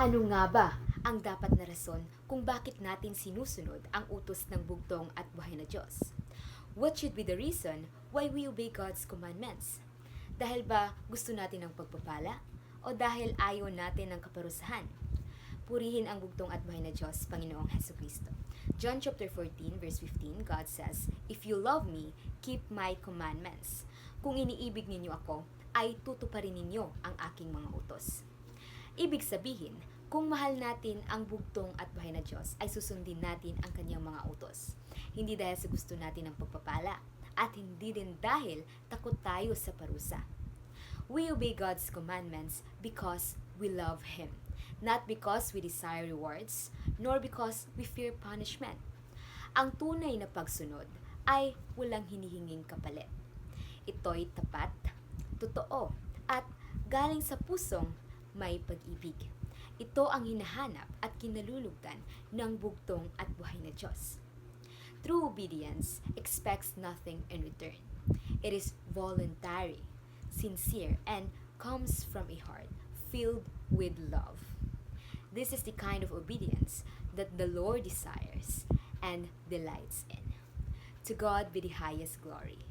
Ano nga ba ang dapat na rason kung bakit natin sinusunod ang utos ng bugtong at buhay na Diyos? What should be the reason why we obey God's commandments? Dahil ba gusto natin ng pagpapala? O dahil ayaw natin ng kaparusahan? Purihin ang bugtong at buhay na Diyos, Panginoong Hesus Kristo. John chapter 14 verse 15, God says, "If you love me, keep my commandments." Kung iniibig ninyo ako, ay tutuparin ninyo ang aking mga utos. Ibig sabihin, kung mahal natin ang bugtong at buhay na Diyos, ay susundin natin ang kanyang mga utos. Hindi dahil sa gusto natin ng pagpapala, at hindi din dahil takot tayo sa parusa. We obey God's commandments because we love Him, not because we desire rewards, nor because we fear punishment. Ang tunay na pagsunod ay walang hinihinging kapalit. Ito'y tapat, totoo, at galing sa pusong may pag-ibig. Ito ang hinahanap at kinalulugdan ng bugtong at buhay na Diyos. True obedience expects nothing in return. It is voluntary, sincere, and comes from a heart filled with love. This is the kind of obedience that the Lord desires and delights in. To God be the highest glory.